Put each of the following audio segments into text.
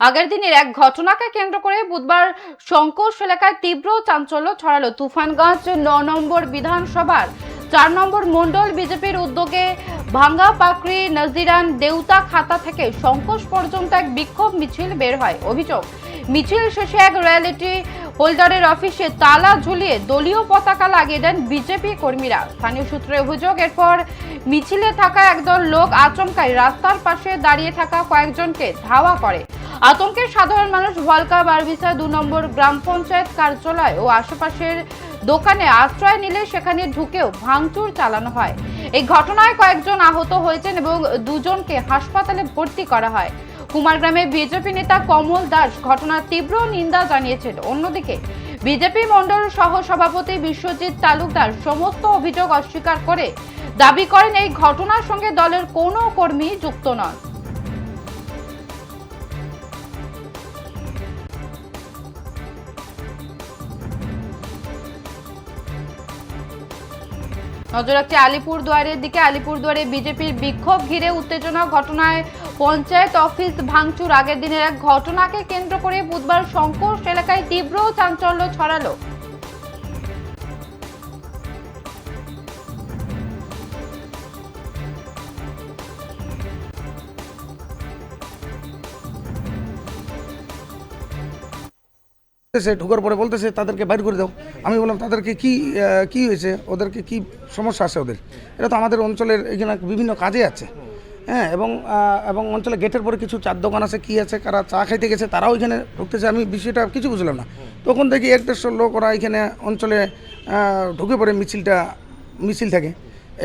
আগের দিনের এক ঘটনাকে কেন্দ্র করে বুধবার শঙ্কোষ এলাকায় তীব্র চাঞ্চল্য ছড়ালো। তুফানগঞ্জ ৯ নম্বর বিধানসভার ৪ নম্বর মণ্ডল বিজেপির উদ্যোগে ভাঙ্গা পাকড়ি নজিরান দেউতা খাতা থেকে শঙ্কোষ পর্যন্ত এক বিক্ষোভ মিছিল বের হয়। অভিযোগ, মিছিল শেষে এক রয়্যালিটি হোল্ডারের অফিসে তালা ঝুলিয়ে দলীয় পতাকা লাগিয়ে দেন বিজেপি কর্মীরা। স্থানীয় সূত্রে অভিযোগ, এরপর মিছিলে থাকা একদল লোক আচমকাই রাস্তার পাশে দাঁড়িয়ে থাকা কয়েকজনকে ধাওয়া করে। আতঙ্কে সাধারণ মানুষ ভলকা বারবিসা ২ নম্বর গ্রাম পঞ্চায়েত কার্যালয় ও আশেপাশের দোকানে আশ্রয় নিলে সেখানে ঢুকেও ভাঙচুর চালানো হয়। এই ঘটনায় কয়েকজন আহত হয়েছেন এবং দুজনকে হাসপাতালে ভর্তি করা হয়। কুমারগ্রামে বিজেপি নেতা কমল দাস ঘটনার তীব্র নিন্দা জানিয়েছেন। অন্যদিকে বিজেপি মণ্ডল সহ সভাপতি বিশ্বজিৎ তালুকদার সমস্ত অভিযোগ অস্বীকার করে দাবি করেন এই ঘটনার সঙ্গে দলের কোনো কর্মী যুক্ত নন। নজর রাখছে আলিপুরদুয়ারের দিকে। আলিপুরদুয়ারে বিজেপির বিক্ষোভ ঘিরে উত্তেজনা, ঘটনায় পঞ্চায়েত অফিস ভাঙচুর। আগের দিনের এক ঘটনাকে কেন্দ্র করে বুধবার শঙ্কোষ এলাকায় তীব্র চাঞ্চল্য ছড়ালো। সে ঢোকার পরে বলতেছে তাদেরকে বাইর করে দাও। আমি বললাম তাদেরকে কি হয়েছে, ওদেরকে কি সমস্যা আছে ওদের? এটা তো আমাদের অঞ্চলের এখানে বিভিন্ন কাজে আছে, হ্যাঁ। এবং অঞ্চলে গেটের পরে কিছু চার দোকান আছে, কি আছে, কারা চা খাইতে গেছে তারাও এখানে ঢুকতেছে। আমি বিষয়টা কিছু বুঝলাম না। তখন দেখি ১-১৫০ লোক ওরা এখানে অঞ্চলে ঢুকে পড়ে মিছিল থাকে।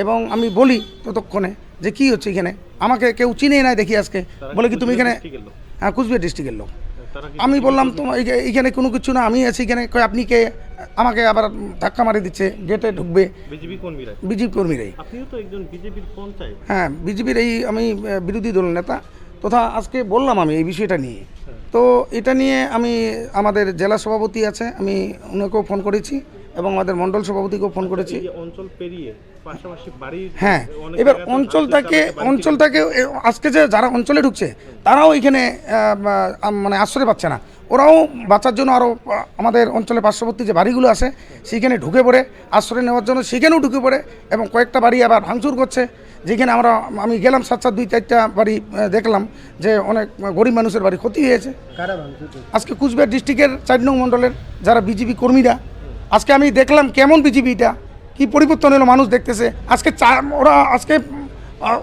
এবং আমি বলি ততক্ষণে যে কি হচ্ছে এখানে, আমাকে কেউ চিনেই নাই দেখি আজকে। বলে কি তুমি এখানে? হ্যাঁ, কুচবিহার ডিস্ট্রিক্টের লোক। আমি বললাম তোমার এইখানে কোনো কিছু না, আমি আছি এখানে। আপনি কে? আমাকে আবার ধাক্কা মারি দিচ্ছে, গেটে ঢুকবে বিজেপি কর্মীরাই। হ্যাঁ, বিজেপির আমি বিরোধী দল নেতা তথা আজকে বললাম আমি এই বিষয়টা নিয়ে। তো এটা নিয়ে আমি আমাদের জেলা সভাপতি আছে, আমি ওনাকেও ফোন করেছি এবং আমাদের মণ্ডল সভাপতিকেও ফোন করেছি। হ্যাঁ, এবার অঞ্চলটাকে আজকে যে যারা অঞ্চলে ঢুকছে তারাও এখানে মানে আশ্রয় পাচ্ছে না। ওরাও বাঁচার জন্য আরও আমাদের অঞ্চলে পার্শ্ববর্তী যে বাড়িগুলো আছে সেখানে ঢুকে পড়ে আশ্রয় নেওয়ার জন্য সেখানেও ঢুকে পড়ে এবং কয়েকটা বাড়ি আবার ভাঙচুর করছে। যেখানে আমি গেলাম ৭-৭ ২-৪টা বাড়ি দেখলাম যে অনেক গরিব মানুষের বাড়ি ক্ষতি হয়েছে। আজকে কুচবিহার ডিস্ট্রিক্টের ৪ নং মণ্ডলের যারা বিজেপি কর্মীরা, আজকে আমি দেখলাম কেমন বিজেপিটা কি পরিবর্তন হলো, মানুষ দেখতেছে।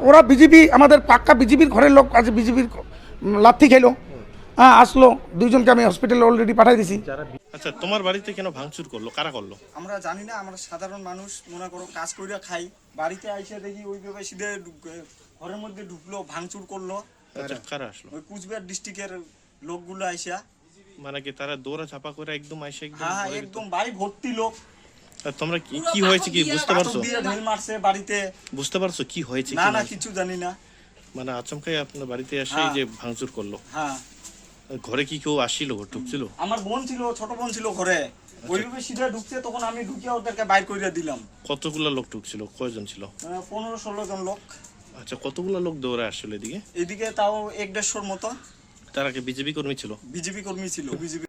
ওরা বিজেপি, আমাদের পাক্কা বিজেপির ঘরের লোক আজ বিজেপির লাথি খেলো। হ্যাঁ, আসলো, দুইজনকে আমি হসপিটালে অলরেডি পাঠিয়ে দিছি। আচ্ছা, তোমার বাড়িতে কেন ভাঙচুর করলো, কারা করলো? আমরা জানি না। আমরা সাধারণ মানুষ, মনে করো কাজ কইরা খাই। বাড়িতে আইসা দেখি ওইভাবে সিধে ঘরের মধ্যে ঢুকলো, ভাঙচুর করলো। আচ্ছা, কারা আসলো? ওই কুচবিহার ডিস্ট্রিক্টের লোকগুলো আইসা। মানে কি তারা দৌড়া চাপা করে একদম আইসা? হ্যাঁ, একদম বাড়ি ভর্তি লোক। তোমরা কি হয়েছে কি বুঝতে পারছো? ঢেল মারছে বাড়িতে। বুঝতে পারছো কি হয়েছে? না, কিছু জানি না। মানে আচমকাই আপনার বাড়িতে এসে যে ভাঙচুর করলো। হ্যাঁ, ঘরে কি কেউ আসছিল, ঢুকছিল? আমার বোন ছিল, ছোট বোন ছিল ঘরে। ওইভাবে সিধা ঢুকছে, তখন আমি ঢুকিয়ে ওদেরকে বাইর করে দিলাম। কতগুলো লোক ঢুকছিল, কয়জন ছিল? ১৫-১৬ জন লোক। আচ্ছা, কতগুলো লোক দৌড়ে আসছিল এদিকে? এদিকে তাও ১-১৫০ মতো। তারা কি বিজেপি কর্মী ছিল? বিজেপি কর্মী ছিল। বিজেপি